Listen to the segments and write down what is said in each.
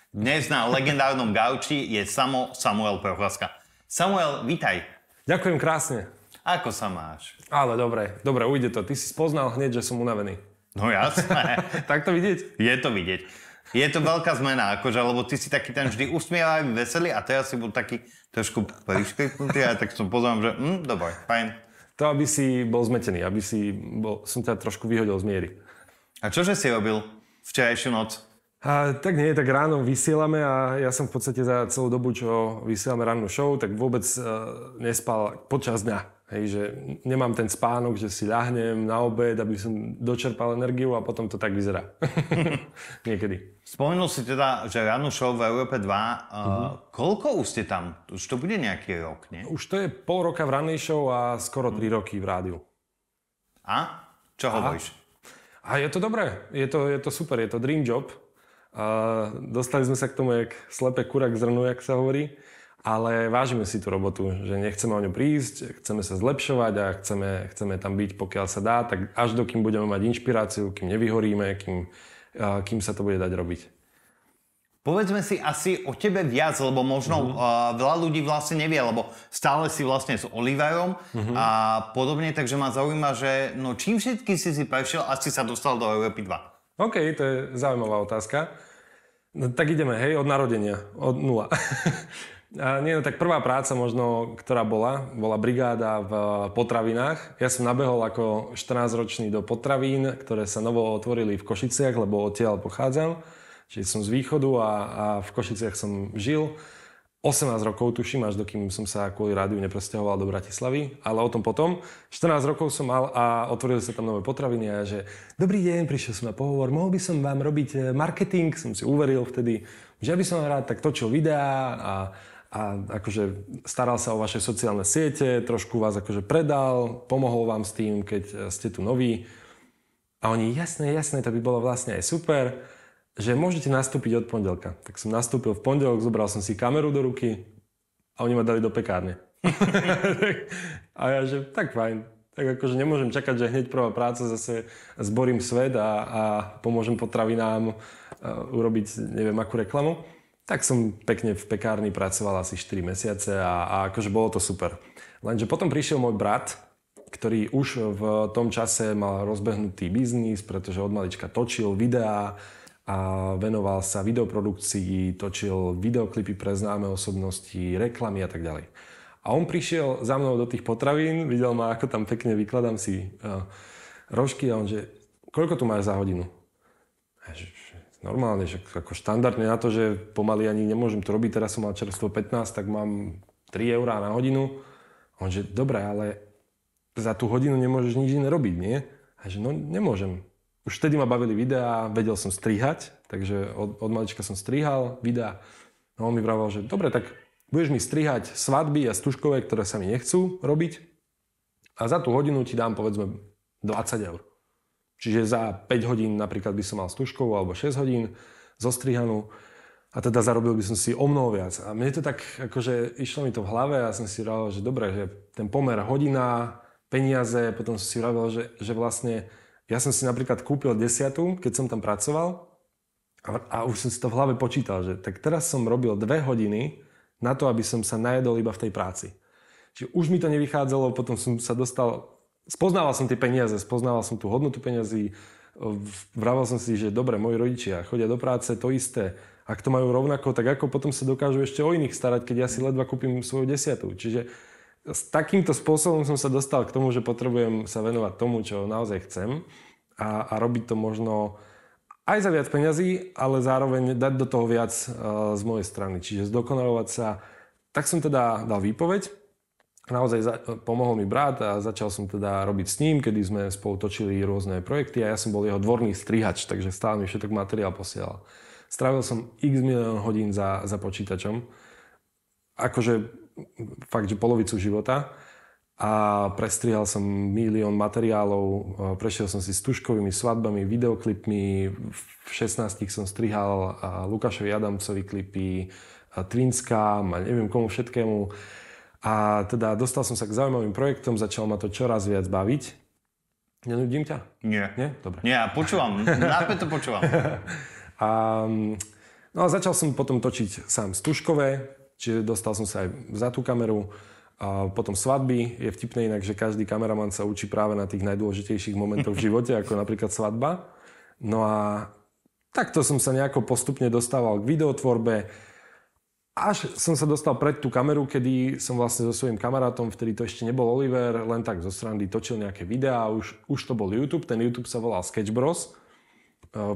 Dnes na legendárnom gauči je Samuel Procházka. Samuel, vítaj. Ďakujem krásne. Ako sa máš? Ale dobre, ujde to. Ty si spoznal hneď, že som unavený. No jasné. Tak to vidieť? Je to vidieť. Je to veľká zmena, akože, lebo ty si taký ten vždy usmievavý, veselý a teraz si bol taký trošku priškriknutý a tak som pozrel, že dobre, fajn. To, aby si bol zmetený, som ťa trošku vyhodil z miery. A čože si robil včerajšiu noc? Tak nie, tak ráno vysielame a ja som v podstate za celú dobu, čo vysielame rannú show, tak vôbec nespal počas dňa. Hej, že nemám ten spánok, že si ľahnem na obed, aby som dočerpal energiu a potom to tak vyzerá. Niekedy. Spomenul si teda, že rannú show v Európe 2. Koľko už ste tam? Už to bude nejaký rok, nie? Už to je pol roka v rannej show a skoro 3 roky v rádiu. A? Čo hovoríš? A je to dobré. Je to super. Je to dream job. Dostali sme sa k tomu, jak slepé kurák k zrnu, jak sa hovorí. Ale vážime si tú robotu, že nechceme o ňu prísť, chceme sa zlepšovať a chceme tam byť, pokiaľ sa dá, tak až dokým budeme mať inšpiráciu, kým nevyhoríme, kým sa to bude dať robiť. Povedzme si asi o tebe viac, lebo možno veľa ľudí vlastne nevie, lebo stále si vlastne s Oliverom a podobne, takže ma zaujíma, že no čím všetky si prešiel a si sa dostal do Európy 2? OK, to je zaujímavá otázka. No, tak ideme, hej, od narodenia, od 0. Tak prvá práca možno, ktorá bola brigáda v potravinách. Ja som nabehol ako 14-ročný do potravín, ktoré sa novo otvorili v Košiciach, lebo odtiaľ pochádzam. Čiže som z východu a v Košiciach som žil. 18 rokov tuším, až dokým som sa kvôli rádiu nepresťahoval do Bratislavy, ale o tom potom. 14 rokov som mal a otvorili sa tam nové potraviny a že dobrý deň, prišiel som na pohovor, mohol by som vám robiť marketing, som si uveril vtedy, že ja by som rád tak točil videá a akože staral sa o vaše sociálne siete, trošku vás akože predal, pomohol vám s tým, keď ste tu noví. A oni, jasné, to by bolo vlastne aj super, že môžete nastúpiť od pondelka. Tak som nastúpil v pondelok, zobral som si kameru do ruky a oni ma dali do pekárne. A ja, že tak fajn. Tak akože nemôžem čakať, že hneď prvá práca zase zborím svet a pomôžem potravinám urobiť neviem akú reklamu. Tak som pekne v pekárni pracoval asi 4 mesiace a akože bolo to super. Lenže potom prišiel môj brat, ktorý už v tom čase mal rozbehnutý biznis, pretože od malička točil videá, a venoval sa videoprodukcii, točil videoklipy pre známe osobnosti, reklamy a tak ďalej. A on prišiel za mnou do tých potravín, videl ma, ako tam pekne vykladám si rožky a on že, koľko tu máš za hodinu? A že normálne, že ako štandardne na to, že pomaly ani nemôžem to robiť, teraz som mal čerstvo 15, tak mám 3 eurá na hodinu. A on že, dobre, ale za tú hodinu nemôžeš nič iné robiť, nie? A že, no nemôžem. Už vtedy ma bavili videá, vedel som strihať, takže od malička som strihal videá. No on mi vravel, že dobre, tak budeš mi strihať svadby a stužkové, ktoré sa mi nechcú robiť a za tú hodinu ti dám povedzme 20 eur. Čiže za 5 hodín napríklad by som mal stužkovú alebo 6 hodín zostrihanú a teda zarobil by som si o mnoho viac. A mne to tak akože išlo mi to v hlave a som si vravel, že dobre, že ten pomer hodina, peniaze, potom som si vravel, že vlastne ja som si napríklad kúpil 10, keď som tam pracoval a už som si to v hlave počítal, že tak teraz som robil 2 hodiny na to, aby som sa najedol iba v tej práci. Čiže už mi to nevychádzalo, potom som sa dostal, spoznával som tie peniaze, spoznával som tú hodnotu peňazí, vravel som si, že dobre, moji rodičia chodia do práce, to isté, ak to majú rovnako, tak ako potom sa dokážu ešte o iných starať, keď ja si ledva kúpim svoju 10. Čiže s takýmto spôsobom som sa dostal k tomu, že potrebujem sa venovať tomu, čo naozaj chcem a robiť to možno aj za viac peňazí, ale zároveň dať do toho viac z mojej strany. Čiže zdokonalovať sa. Tak som teda dal výpoveď. Naozaj pomohol mi brat a začal som teda robiť s ním, kedy sme spolu točili rôzne projekty a ja som bol jeho dvorný strihač, takže stále mi všetok materiál posielal. Strávil som x milión hodín za počítačom. Akože fakt, že polovicu života a prestrihal som milión materiálov, prešiel som si s tužkovými svadbami, videoklipmi, v 16 som strihal Lukášovi Adamcovi klipy, Twinscam a neviem komu všetkému a teda dostal som sa k zaujímavým projektom, začal ma to čoraz viac baviť. Nenudím ťa? Nie. Nie? Dobre. Nie, počúvam, nápäť to počúvam. No a začal som potom točiť sám stužkové, čiže dostal som sa aj za tú kameru. A potom svadby. Je vtipné inak, že každý kameraman sa učí práve na tých najdôležitejších momentoch v živote, ako napríklad svadba. No a takto som sa nejako postupne dostával k videotvorbe. Až som sa dostal pred tú kameru, kedy som vlastne so svojím kamarátom, vtedy to ešte nebol Oliver, len tak zo srandy točil nejaké videá. Už to bol YouTube. Ten YouTube sa volal Sketch Bros,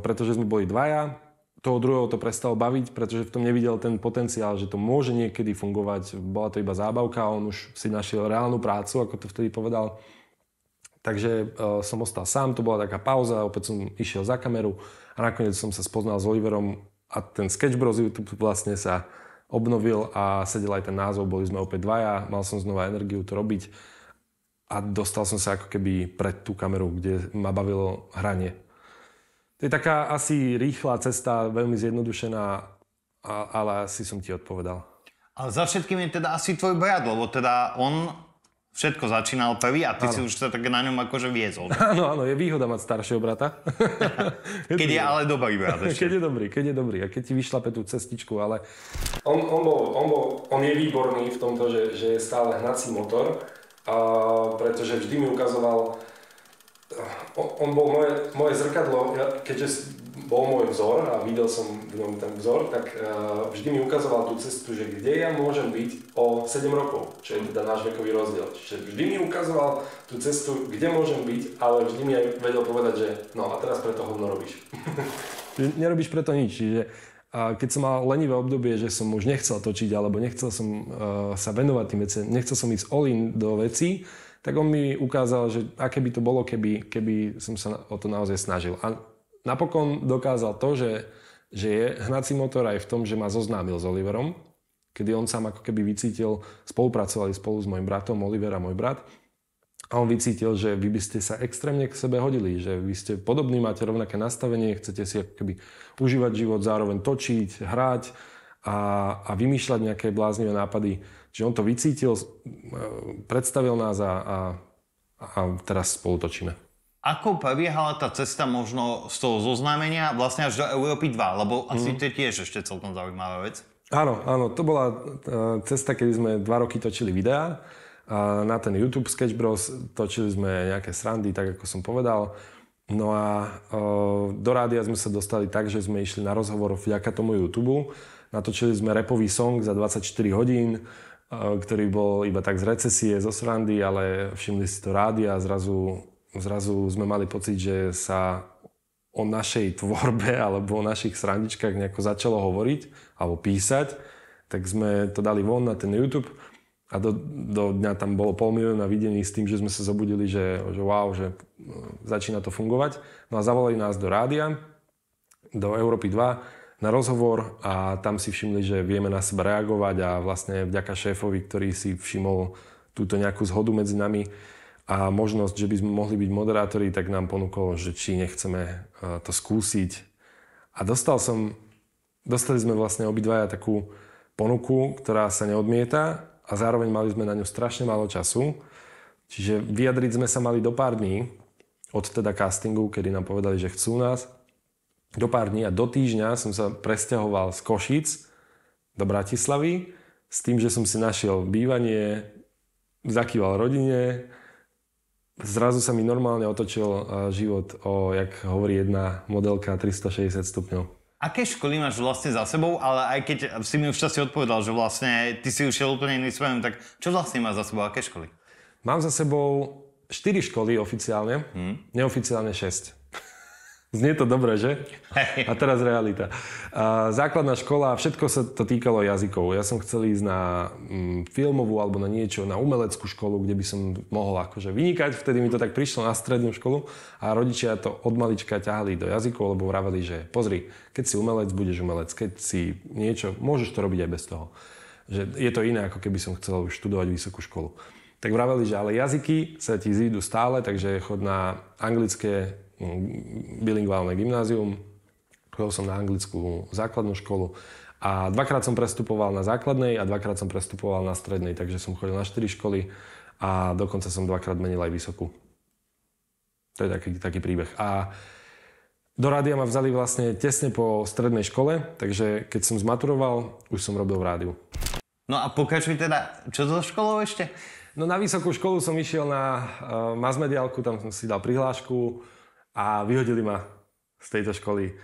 pretože sme boli dvaja. Toho druhého to prestalo baviť, pretože v tom nevidel ten potenciál, že to môže niekedy fungovať. Bola to iba zábavka, on už si našiel reálnu prácu, ako to vtedy povedal. Takže som ostal sám, to bola taká pauza, opäť som išiel za kameru a nakoniec som sa spoznal s Oliverom a ten Sketch Bros YouTube vlastne sa obnovil a sedel aj ten názov, boli sme opäť dvaja, mal som znova energiu to robiť a dostal som sa ako keby pred tú kameru, kde ma bavilo hranie. To je taká asi rýchla cesta, veľmi zjednodušená, ale asi som ti odpovedal. Ale za všetkým je teda asi tvoj brat, lebo teda on všetko začínal prvý a ty si už sa tak na ňom akože viezol. Áno, je výhoda mať staršieho brata. Keď je ale dobrý brat ešte. Keď je dobrý a keď ti vyšlape tú cestičku, ale... On je výborný v tomto, že je stále hnací motor, pretože vždy mi ukazoval... On bol moje zrkadlo, keďže bol môj vzor a videl som v ňom ten vzor, tak vždy mi ukazoval tú cestu, že kde ja môžem byť o 7 rokov, čo je teda náš vekový rozdiel. Čiže vždy mi ukazoval tú cestu, kde môžem byť, ale vždy mi aj vedel povedať, že no a teraz preto hovno robíš. Nerobíš preto nič, čiže keď som mal lenivé obdobie, že som už nechcel točiť alebo nechcel som sa venovať tým veciam, nechcel som ísť all in do vecí, tak on mi ukázal, že aké by to bolo, keby som sa o to naozaj snažil. A napokon dokázal to, že je hnací motor aj v tom, že ma zoznámil s Oliverom, kedy on sám ako keby vycítil, spolupracovali spolu s mojim bratom, Oliver a môj brat, a on vycítil, že vy by ste sa extrémne k sebe hodili, že vy ste podobní, máte rovnaké nastavenie, chcete si ako keby užívať život, zároveň točiť, hrať a vymýšľať nejaké bláznivé nápady. Čiže on to vycítil, predstavil nás a teraz spolu točíme. Ako prebiehala tá cesta možno z toho zoznámenia vlastne až do Európy 2? Lebo asi to je tiež ešte celkom zaujímavá vec. Áno, to bola cesta, kedy sme 2 roky točili videá. A na ten YouTube Sketch Bros točili sme nejaké srandy, tak ako som povedal. No a do rádia sme sa dostali tak, že sme išli na rozhovor vďaka tomu YouTube. Natočili sme rapový song za 24 hodín, ktorý bol iba tak z recesie, zo srandy, ale všimli si to rádia a zrazu sme mali pocit, že sa o našej tvorbe alebo o našich srandičkách nejako začalo hovoriť alebo písať. Tak sme to dali von na ten YouTube a do dňa tam bolo 500 000 videní s tým, že sme sa zobudili, že wow, že začína to fungovať. No a zavolali nás do rádia, do Európy 2, na rozhovor a tam si všimli, že vieme na seba reagovať a vlastne vďaka šéfovi, ktorý si všimol túto nejakú zhodu medzi nami a možnosť, že by sme mohli byť moderátori, tak nám ponúkol, že či nechceme to skúsiť. A dostali sme vlastne obidvaja takú ponuku, ktorá sa neodmieta a zároveň mali sme na ňu strašne málo času. Čiže vyjadriť sme sa mali do pár dní od teda castingu, kedy nám povedali, že chcú nás. Do pár dní a do týždňa som sa presťahoval z Košíc do Bratislavy s tým, že som si našiel bývanie, zakýval rodine. Zrazu sa mi normálne otočil život jak hovorí jedna modelka, 360 stupňov. Aké školy máš vlastne za sebou, ale aj keď si mi už časti odpovedal, že vlastne ty si už šiel úplne iným smerom, tak čo vlastne máš za sebou, aké školy? Mám za sebou 4 školy oficiálne, neoficiálne 6. Znie to dobre, že? A teraz realita. Základná škola, všetko sa to týkalo jazykov. Ja som chcel ísť na filmovú alebo na niečo, na umeleckú školu, kde by som mohol akože vynikať. Vtedy mi to tak prišlo na strednú školu a rodičia to od malička ťahali do jazykov, lebo vraveli, že pozri, keď si umelec, budeš umelec. Keď si niečo, môžeš to robiť aj bez toho. Že je to iné, ako keby som chcel študovať vysokú školu. Tak vraveli, že ale jazyky sa ti zídu stále, takže chod na anglické bilingválne gymnázium, chodil som na anglickú základnú školu a 2-krát som prestupoval na základnej a 2-krát som prestupoval na strednej, takže som chodil na 4 školy a dokonca som 2-krát menil aj vysokú. To je taký príbeh. A Do rádia ma vzali vlastne tesne po strednej škole, takže keď som zmaturoval, už som robil v rádiu. No a pokračuj teda, čo so školou ešte? No na vysokú školu som išiel na masmediálku, tam som si dal prihlášku a vyhodili ma z tejto školy.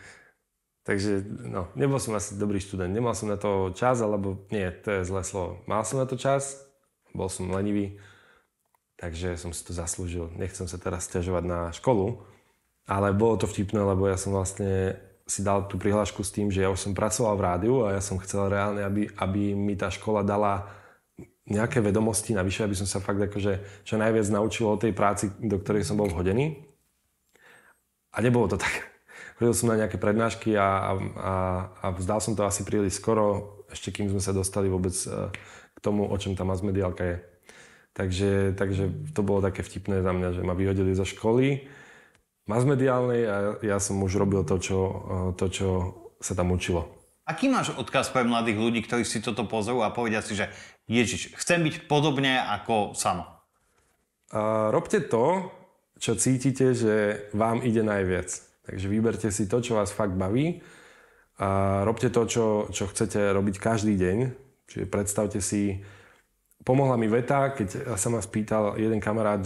Takže no, nebol som asi dobrý študent, nemal som na to čas, alebo nie, to je zlé slovo. Mal som na to čas, bol som lenivý, takže som si to zaslúžil. Nechcem sa teraz sťažovať na školu, ale bolo to vtipné, lebo ja som vlastne si dal tú prihlášku s tým, že ja už som pracoval v rádiu a ja som chcel reálne, aby mi tá škola dala nejaké vedomosti navyše, aby som sa fakt akože čo najviac naučil o tej práci, do ktorej som bol vhodený. A nebolo to tak. Chodil som na nejaké prednášky a vzdal som to asi príliš skoro, ešte kým sme sa dostali vôbec k tomu, o čom tá masmediálka je. Takže to bolo také vtipné za mňa, že ma vyhodili zo školy masmediálnej a ja som už robil to, čo sa tam učilo. Aký máš odkaz pre mladých ľudí, ktorí si toto pozrú a povedia si, že Ježiš, chcem byť podobne ako Samo? Robte to, čo cítite, že vám ide najviac. Takže vyberte si to, čo vás fakt baví a robte to, čo chcete robiť každý deň. Čiže predstavte si, pomohla mi veta, keď sa ma spýtal jeden kamarát,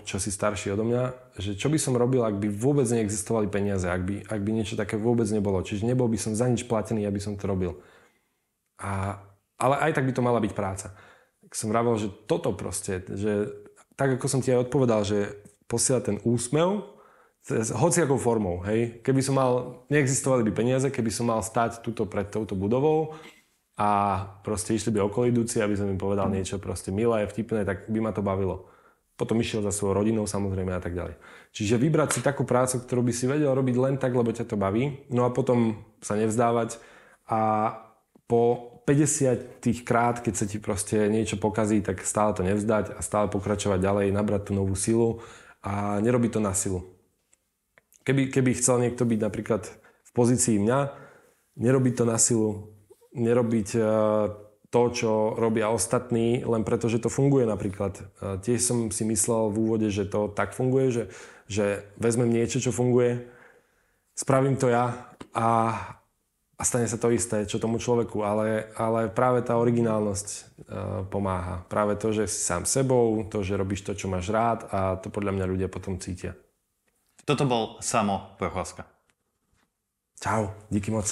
čo si starší odo mňa, že čo by som robil, ak by vôbec neexistovali peniaze, ak by niečo také vôbec nebolo. Čiže nebol by som za nič platený, aby som to robil. Ale aj tak by to mala byť práca. Tak som vravel, že toto proste, že tak ako som ti aj odpovedal, že posielať ten úsmev, hociakou formou, hej. Keby som neexistovali by peniaze, keby som mal stať tuto pred touto budovou a proste išli by okolidúci, aby som im povedal niečo proste milé, vtipné, tak by ma to bavilo. Potom išiel za svojou rodinou samozrejme a tak ďalej. Čiže vybrať si takú prácu, ktorú by si vedel robiť len tak, lebo ťa to baví. No a potom sa nevzdávať a po 50 tých krát, keď sa ti proste niečo pokazí, tak stále to nevzdať a stále pokračovať ďalej, nabrať tú novú silu a nerobiť to na silu. Keby chcel niekto byť napríklad v pozícii mňa, nerobiť to na silu, nerobiť to, čo robia ostatní, len preto, že to funguje napríklad. Tiež som si myslel v úvode, že to tak funguje, že vezmem niečo, čo funguje, spravím to ja a stane sa to isté, čo tomu človeku. Ale práve tá originálnosť pomáha. Práve to, že si sám sebou, to, že robíš to, čo máš rád a to podľa mňa ľudia potom cítia. Toto bol Samo Procházka. Čau, díky moc.